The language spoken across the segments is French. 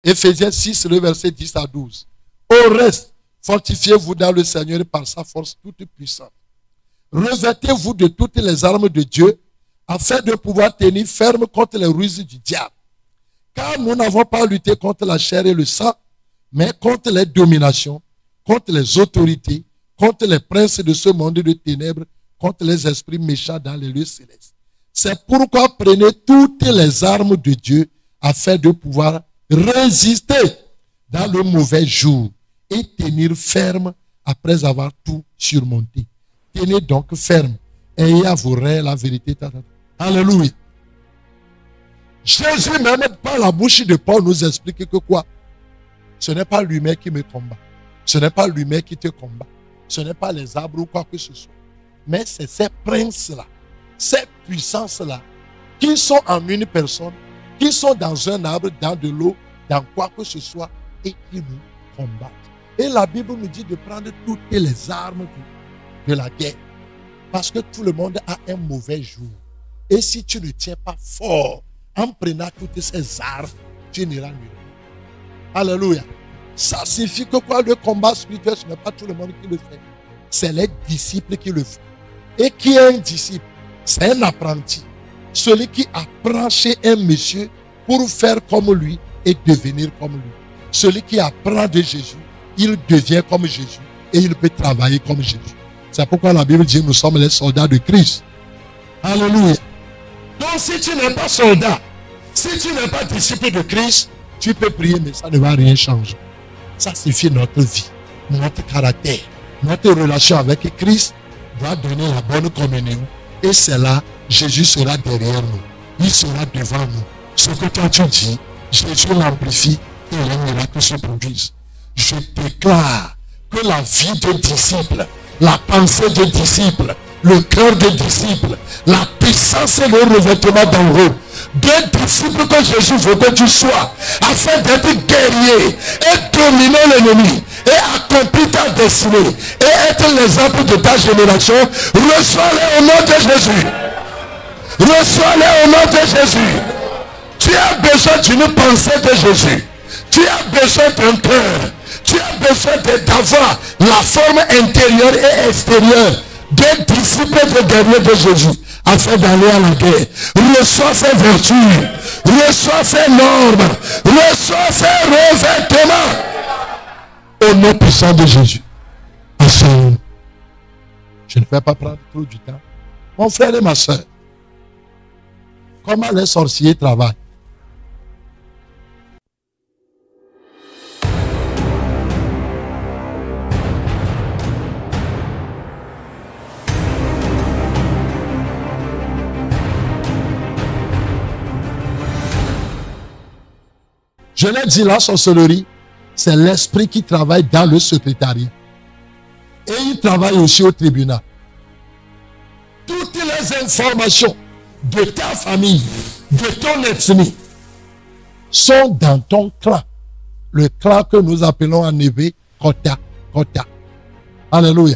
Éphésiens 6, le verset 10 à 12. Au reste, fortifiez-vous dans le Seigneur par sa force toute puissante. Revêtez-vous de toutes les armes de Dieu, afin de pouvoir tenir ferme contre les ruses du diable. Car nous n'avons pas lutté contre la chair et le sang, mais contre les dominations, contre les autorités, contre les princes de ce monde de ténèbres, contre les esprits méchants dans les lieux célestes. C'est pourquoi prenez toutes les armes de Dieu afin de pouvoir résister dans le mauvais jour et tenir ferme après avoir tout surmonté. Tenez donc ferme. Ayez à vos reins la vérité. Alléluia. Jésus, même par la bouche de Paul, nous explique que quoi? Ce n'est pas lui-même qui me combat. Ce n'est pas lui-même qui te combat. Ce n'est pas les arbres ou quoi que ce soit. Mais c'est ces princes-là, ces puissances-là, qui sont en une personne, qui sont dans un arbre, dans de l'eau, dans quoi que ce soit, et qui nous combattent. Et la Bible nous dit de prendre toutes les armes de la guerre. Parce que tout le monde a un mauvais jour. Et si tu ne tiens pas fort, en prenant toutes ces armes, tu n'iras nulle part. Alléluia. Ça signifie que quoi? Le combat spirituel, ce n'est pas tout le monde qui le fait. C'est les disciples qui le font. Et qui est un disciple? C'est un apprenti. Celui qui apprend chez un monsieur pour faire comme lui et devenir comme lui. Celui qui apprend de Jésus, il devient comme Jésus et il peut travailler comme Jésus. C'est pourquoi la Bible dit que nous sommes les soldats de Christ. Alléluia. Donc si tu n'es pas soldat, si tu n'es pas disciple de Christ, tu peux prier mais ça ne va rien changer. Ça suffit notre vie, notre caractère, notre relation avec Christ doit donner la bonne communion. Et c'est là, Jésus sera derrière nous. Il sera devant nous. Ce que toi tu dis, Jésus l'amplifie et les miracles se produisent. Je déclare que la vie de disciple, la pensée de disciple, le cœur des disciples, la puissance et le revêtement d'en haut, des disciples que Jésus veut que tu sois, afin d'être guerrier et dominer l'ennemi et accomplir ta destinée et être l'exemple de ta génération. Reçois-les au nom de Jésus. Reçois-les au nom de Jésus. Tu as besoin d'une pensée de Jésus. Tu as besoin d'un cœur. Tu as besoin d'avoir la forme intérieure et extérieure des disciples de guerriers de Jésus afin d'aller à la guerre. Reçois ces vertus, reçois ces normes, reçois ces revêtements au nom puissant de Jésus. Asseyons-nous. Je ne vais pas prendre trop du temps. Mon frère et ma soeur, comment les sorciers travaillent? Je l'ai dit, la sorcellerie, c'est l'esprit qui travaille dans le secrétariat. Et il travaille aussi au tribunal. Toutes les informations de ta famille, de ton ethnie, sont dans ton clan. Le clan que nous appelons en hébreu Kota. Kota. Alléluia.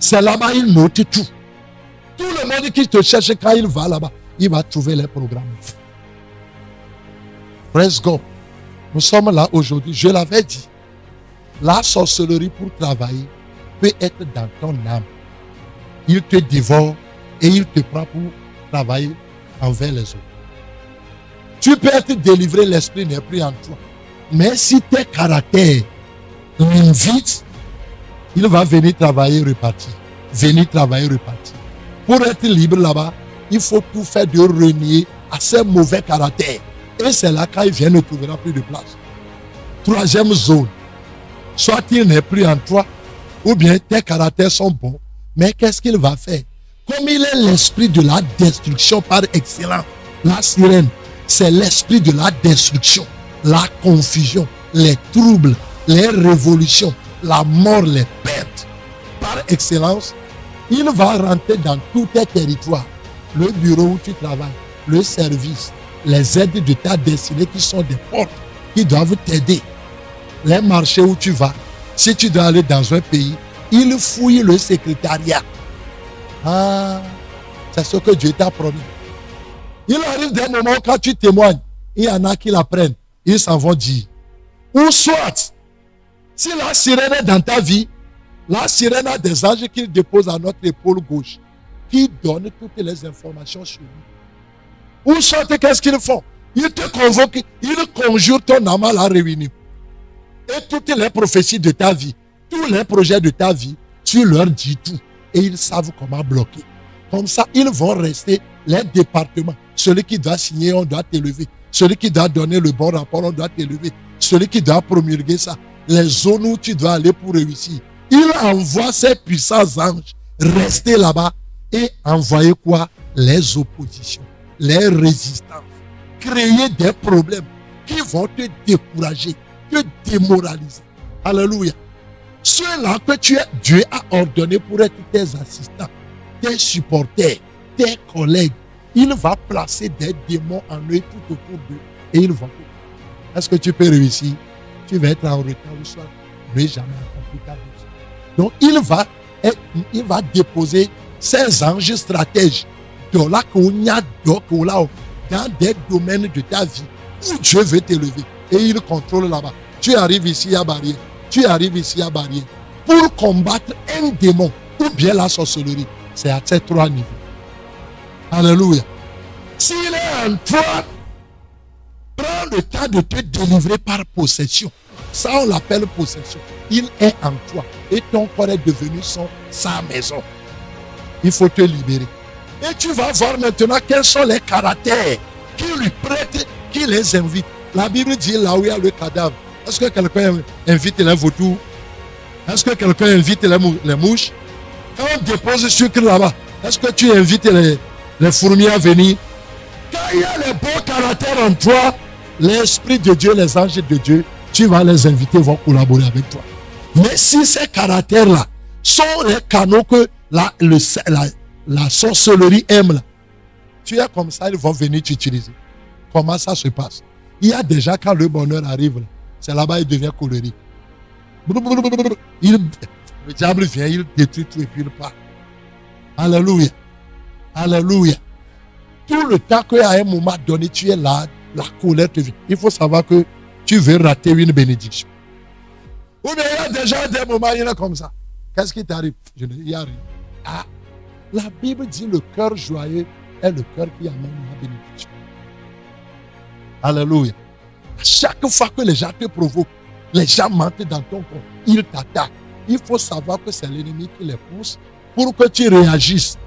C'est là-bas, il note tout. Tout le monde qui te cherche, quand il va là-bas, il va trouver les programmes. Praise God. Nous sommes là aujourd'hui. Je l'avais dit. La sorcellerie pour travailler peut être dans ton âme. Il te dévore et il te prend pour travailler envers les autres. Tu peux être délivré, l'esprit n'est plus en toi. Mais si tes caractères l'invitent, il va venir travailler, repartir. Venir travailler, repartir. Pour être libre là-bas, il faut tout faire de renier à ces mauvais caractères. Et c'est là quand il vient, ne trouvera plus de place. Troisième zone. Soit il n'est plus en toi, ou bien tes caractères sont bons. Mais qu'est-ce qu'il va faire? Comme il est l'esprit de la destruction par excellence, la sirène, c'est l'esprit de la destruction, la confusion, les troubles, les révolutions, la mort, les pertes. Par excellence, il va rentrer dans tous tes territoires. Le bureau où tu travailles, le service, les aides de ta destinée qui sont des portes qui doivent t'aider. Les marchés où tu vas, si tu dois aller dans un pays, il fouille le secrétariat. Ah, c'est ce que Dieu t'a promis. Il arrive des moments quand tu témoignes, il y en a qui la prennent, ils s'en vont dire. Ou soit, si la sirène est dans ta vie, la sirène a des anges qu'il dépose à notre épaule gauche, qui donnent toutes les informations sur nous. Ou soit, qu'est-ce qu'ils font? Ils te convoquent, ils conjurent ton âme à la réunion. Et toutes les prophéties de ta vie, tous les projets de ta vie, tu leur dis tout. Et ils savent comment bloquer. Comme ça, ils vont rester les départements. Celui qui doit signer, on doit t'élever. Celui qui doit donner le bon rapport, on doit t'élever. Celui qui doit promulguer ça. Les zones où tu dois aller pour réussir. Il envoie ses puissants anges rester là-bas et envoyer quoi? Les oppositions, les résistances. Créer des problèmes qui vont te décourager, te démoraliser. Alléluia. Ceux-là que Dieu a ordonné pour être tes assistants, tes supporters, tes collègues, il va placer des démons en eux tout autour d'eux et ils vont. Est-ce que tu peux réussir? Tu vas être en retard ou soit ne jamais accompli ta mission. Donc il va déposer ses anges stratèges dans des domaines de ta vie où Dieu veut t'élever et il contrôle là-bas. Tu arrives ici à barrière. Tu arrives ici à barrière. Pour combattre un démon ou bien la sorcellerie, c'est à ces 3 niveaux. Alléluia. S'il est en toi, prends le temps de te délivrer par possession. Ça, on l'appelle possession. Il est en toi et ton corps est devenu sa maison. Il faut te libérer. Et tu vas voir maintenant quels sont les caractères qui lui prêtent, qui les invitent. La Bible dit là où il y a le cadavre. Est-ce que quelqu'un invite les vautours? Est-ce que quelqu'un invite les mouches? Quand on dépose le sucre là-bas, est-ce que tu invites les fourmis à venir? Quand il y a les bons caractères en toi, l'Esprit de Dieu, les anges de Dieu, tu vas les inviter, vont collaborer avec toi. Mais si ces caractères-là sont les canaux que la sorcellerie aime, là, tu es comme ça, ils vont venir t'utiliser. Comment ça se passe? Il y a déjà, quand le bonheur arrive, là, c'est là-bas il devient colérique. Le diable vient, il détruit tout et puis il part. Alléluia. Alléluia. Tout le temps qu'à un moment donné, tu es là, la colère te vient. Il faut savoir que tu veux rater une bénédiction. Ou bien il y a déjà des moments, il est comme ça. Qu'est-ce qui t'arrive? Je ne y arrive. Ah, la Bible dit le cœur joyeux est le cœur qui amène la bénédiction. Alléluia. Chaque fois que les gens te provoquent, les gens mentent dans ton corps, ils t'attaquent. Il faut savoir que c'est l'ennemi qui les pousse pour que tu réagisses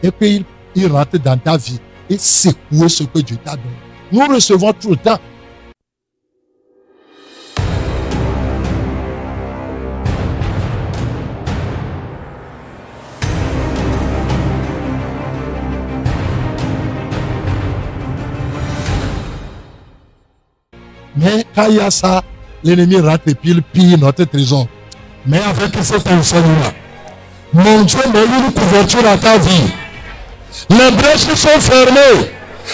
et qu'il rentre dans ta vie et secoue ce que Dieu t'a donné. Nous recevons tout le temps. Mais quand il y a ça, l'ennemi rentre et puis il pille notre trésor. Mais avec cet enseignement, mon Dieu met une couverture à ta vie. Les brèches sont fermées.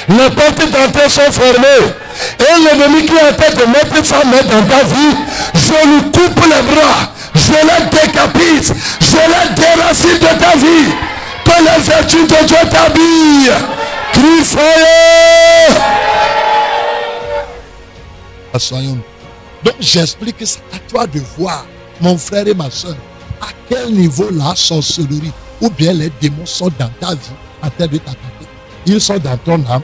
Les portes d'entrée sont fermées. Et l'ennemi qui a été de mettre sa main dans ta vie, je lui coupe les bras. Je les décapite. Je les déracine de ta vie. Que les vertus de Dieu t'habillent. Crie feu. Soyons. Donc j'explique que c'est à toi de voir, mon frère et ma soeur, à quel niveau la sorcellerie ou bien les démons sont dans ta vie en train de t'attaquer. Ils sont dans ton âme.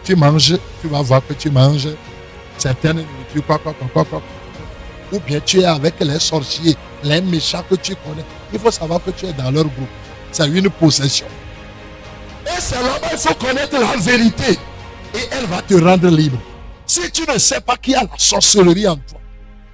Tu manges, tu vas voir que tu manges certaines nourritures, ou bien tu es avec les sorciers, les méchants que tu connais. Il faut savoir que tu es dans leur groupe. C'est une possession. Et c'est là-bas il faut connaître la vérité. Et elle va te rendre libre. Si tu ne sais pas qu'il y a la sorcellerie en toi,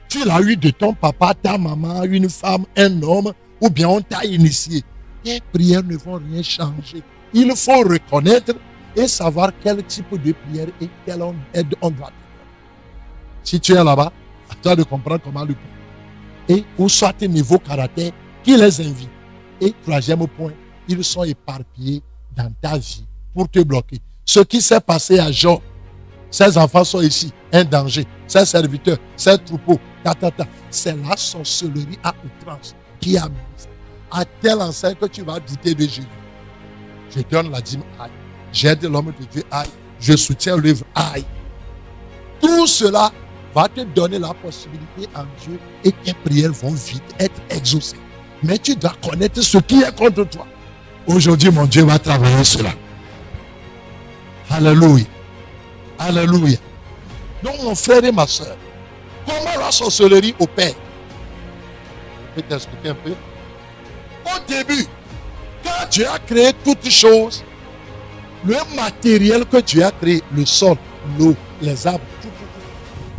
tu l'as eu de ton papa, ta maman, une femme, un homme, ou bien on t'a initié, tes prières ne vont rien changer. Il faut reconnaître et savoir quel type de prière et quelle aide on doit te donner. Si tu es là-bas, à toi de comprendre comment le prendre. Et où soit tes niveaux caractère, qui les invite. Et troisième point, ils sont éparpillés dans ta vie pour te bloquer. Ce qui s'est passé à Job, ses enfants sont ici, un danger. Ses serviteurs, ses troupeaux, c'est la sorcellerie à outrance qui a mis ça. À tel enseigne que tu vas douter de Jésus. Je donne la dîme. j'aide l'homme de Dieu, aïe, je soutiens l'œuvre, aïe. Tout cela va te donner la possibilité en Dieu et tes prières vont vite être exaucées. Mais tu dois connaître ce qui est contre toi. Aujourd'hui, mon Dieu va travailler cela. Alléluia. Alléluia. Donc, mon frère et ma soeur, comment la sorcellerie opère? Je peux t'expliquer un peu. Au début, quand Dieu a créé toutes choses, le matériel que Dieu a créé, le sol, l'eau, les arbres, tout,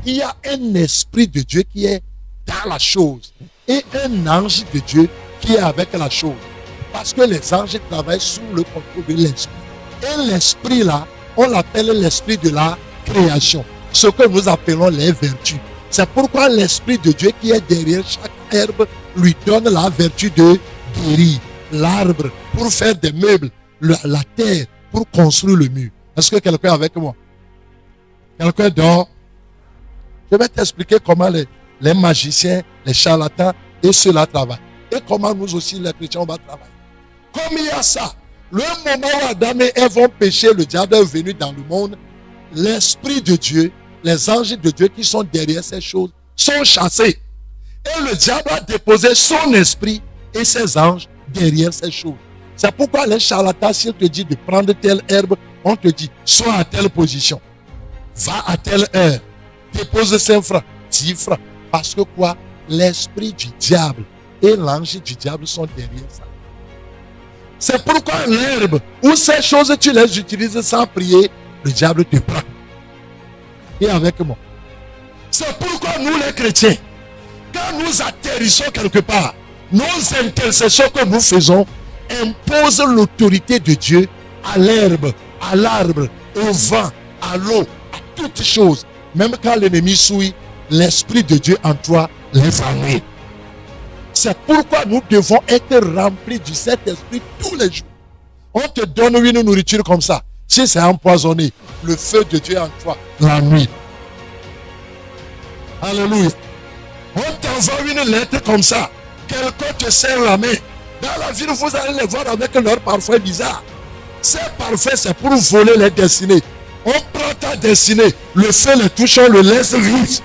il y a un esprit de Dieu qui est dans la chose et un ange de Dieu qui est avec la chose. Parce que les anges travaillent sous le contrôle de l'esprit. Et l'esprit là, on l'appelle l'esprit de la création. Ce que nous appelons les vertus. C'est pourquoi l'esprit de Dieu qui est derrière chaque herbe lui donne la vertu de guérir. L'arbre pour faire des meubles. La terre pour construire le mur. Est-ce que quelqu'un est avec moi? Quelqu'un dort? Je vais t'expliquer comment les magiciens, les charlatans et ceux-là travaillent. Et comment nous aussi, les chrétiens, on va travailler. Comme il y a ça, le moment où Adam et Ève ont péché, le diable est venu dans le monde, l'esprit de Dieu, les anges de Dieu qui sont derrière ces choses sont chassés. Et le diable a déposé son esprit et ses anges derrière ces choses. C'est pourquoi les charlatans, s'ils te disent de prendre telle herbe, on te dit, sois à telle position, va à telle heure, dépose 5 francs, 10 francs. Parce que quoi? L'esprit du diable et l'ange du diable sont derrière ça. C'est pourquoi l'herbe ou ces choses, tu les utilises sans prier, le diable te prend. Et avec moi. C'est pourquoi nous les chrétiens, quand nous atterrissons quelque part, nos intercessions que nous faisons imposent l'autorité de Dieu à l'herbe, à l'arbre, au vent, à l'eau, à toutes choses. Même quand l'ennemi souille, l'esprit de Dieu en toi les ennuie. C'est pourquoi nous devons être remplis du Saint-Esprit tous les jours. On te donne une nourriture comme ça. Si c'est empoisonné, le feu de Dieu en toi l'ennuie. Alléluia. On t'envoie une lettre comme ça. Quelqu'un te serre la main. Dans la ville, vous allez les voir avec leur parfum bizarre. Ces parfums, c'est pour voler les destinées. On prend ta destinée. Le feu les touche, on le laisse vide.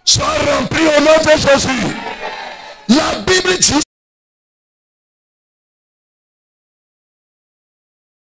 Sois rempli au nom de Jésus. La Bible dit